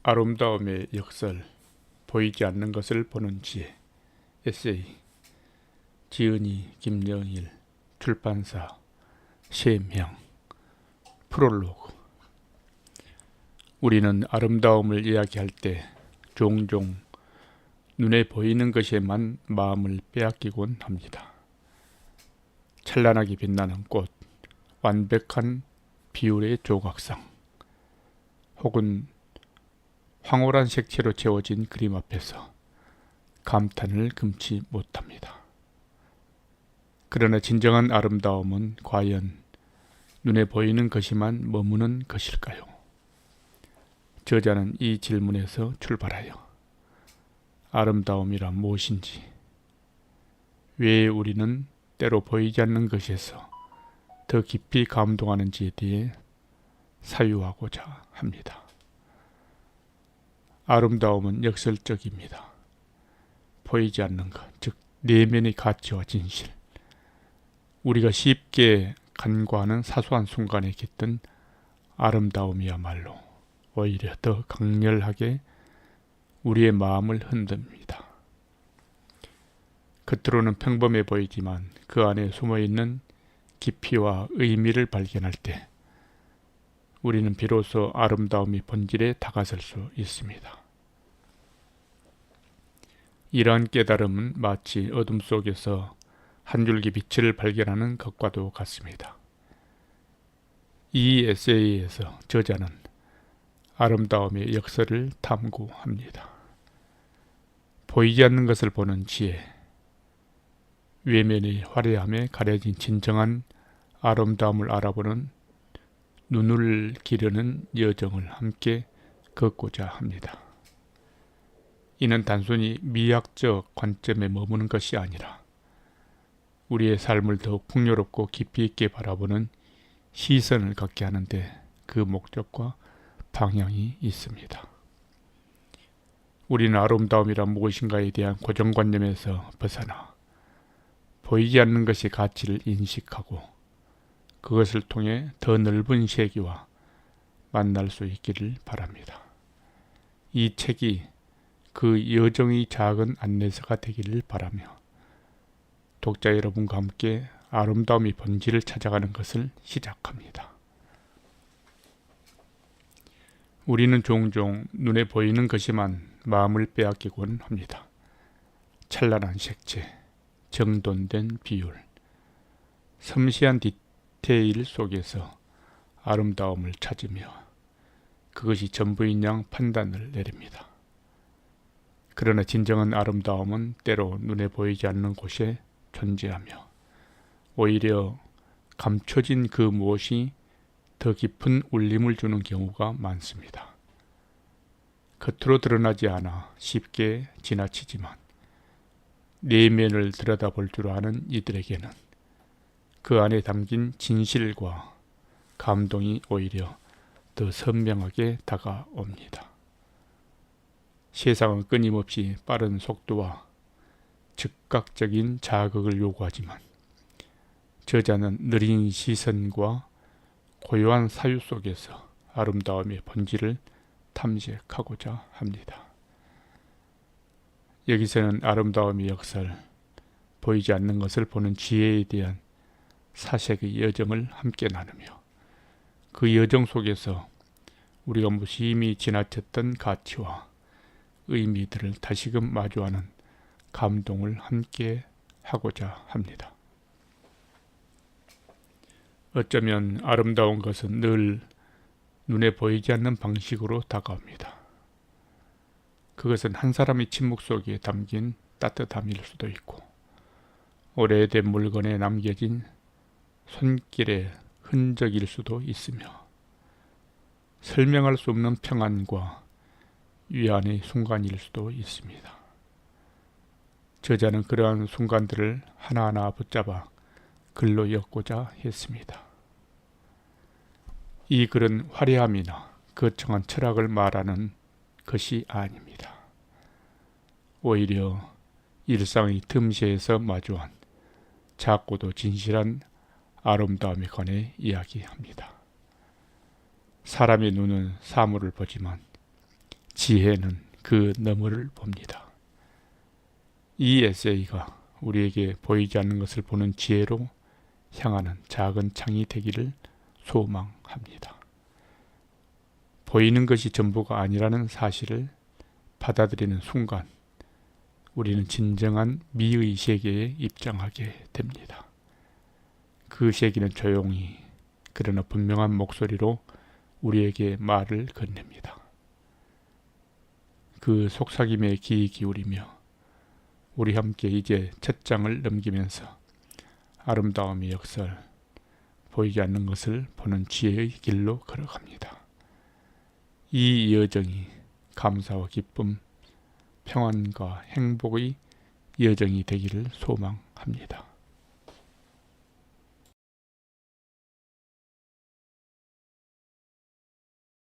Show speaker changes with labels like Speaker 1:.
Speaker 1: 아름다움의 역설, 보이지 않는 것을 보는 지혜. 에세이, 지은이 김영일, 출판사 셰명. 프롤로그. 우리는 아름다움을 이야기할 때 종종 눈에 보이는 것에만 마음을 빼앗기곤 합니다. 찬란하게 빛나는 꽃, 완벽한 비율의 조각상, 혹은 황홀한 색채로 채워진 그림 앞에서 감탄을 금치 못합니다. 그러나 진정한 아름다움은 과연 눈에 보이는 것이만 머무는 것일까요? 저자는 이 질문에서 출발하여 아름다움이란 무엇인지, 왜 우리는 때로 보이지 않는 것에서 더 깊이 감동하는지에 대해 사유하고자 합니다. 아름다움은 역설적입니다. 보이지 않는 것, 즉 내면의 가치와 진실, 우리가 쉽게 간과하는 사소한 순간에 깃든 아름다움이야말로 오히려 더 강렬하게 우리의 마음을 흔듭니다. 겉으로는 평범해 보이지만 그 안에 숨어있는 깊이와 의미를 발견할 때 우리는 비로소 아름다움의 본질에 다가설 수 있습니다. 이러한 깨달음은 마치 어둠 속에서 한 줄기 빛을 발견하는 것과도 같습니다. 이 에세이에서 저자는 아름다움의 역설을 탐구합니다. 보이지 않는 것을 보는 지혜, 외면의 화려함에 가려진 진정한 아름다움을 알아보는 눈을 기르는 여정을 함께 걷고자 합니다. 이는 단순히 미학적 관점에 머무는 것이 아니라 우리의 삶을 더욱 풍요롭고 깊이 있게 바라보는 시선을 갖게 하는데 그 목적과 방향이 있습니다. 우리는 아름다움이란 무엇인가에 대한 고정관념에서 벗어나 보이지 않는 것의 가치를 인식하고 그것을 통해 더 넓은 세계와 만날 수 있기를 바랍니다. 이 책이 그 여정의 작은 안내서가 되기를 바라며 독자 여러분과 함께 아름다움의 본질을 찾아가는 것을 시작합니다. 우리는 종종 눈에 보이는 것에만 마음을 빼앗기곤 합니다. 찬란한 색채, 정돈된 비율, 섬세한 디테일 속에서 아름다움을 찾으며 그것이 전부인 양 판단을 내립니다. 그러나 진정한 아름다움은 때로 눈에 보이지 않는 곳에 존재하며 오히려 감춰진 그 무엇이 더 깊은 울림을 주는 경우가 많습니다. 겉으로 드러나지 않아 쉽게 지나치지만 내면을 들여다볼 줄 아는 이들에게는 그 안에 담긴 진실과 감동이 오히려 더 선명하게 다가옵니다. 세상은 끊임없이 빠른 속도와 즉각적인 자극을 요구하지만 저자는 느린 시선과 고요한 사유 속에서 아름다움의 본질을 탐색하고자 합니다. 여기서는 아름다움의 역설, 보이지 않는 것을 보는 지혜에 대한 사색의 여정을 함께 나누며 그 여정 속에서 우리가 무심히 지나쳤던 가치와 의미들을 다시금 마주하는 감동을 함께 하고자 합니다. 어쩌면 아름다운 것은 늘 눈에 보이지 않는 방식으로 다가옵니다. 그것은 한 사람의 침묵 속에 담긴 따뜻함일 수도 있고 오래된 물건에 남겨진 손길의 흔적일 수도 있으며 설명할 수 없는 평안과 위안의 순간일 수도 있습니다. 저자는 그러한 순간들을 하나하나 붙잡아 글로 엮고자 했습니다. 이 글은 화려함이나 거창한 철학을 말하는 것이 아닙니다. 오히려 일상의 틈새에서 마주한 작고도 진실한 아름다움에 관해 이야기합니다. 사람의 눈은 사물을 보지만 지혜는 그 너머를 봅니다. 이 에세이가 우리에게 보이지 않는 것을 보는 지혜로 향하는 작은 창이 되기를 소망합니다. 보이는 것이 전부가 아니라는 사실을 받아들이는 순간 우리는 진정한 미의 세계에 입장하게 됩니다. 그 세계는 조용히 그러나 분명한 목소리로 우리에게 말을 건넵니다. 그 속삭임에 귀 기울이며 우리 함께 이제 첫 장을 넘기면서 아름다움의 역설, 보이지 않는 것을 보는 지혜의 길로 걸어갑니다. 이 여정이 감사와 기쁨, 평안과 행복의 여정이 되기를 소망합니다.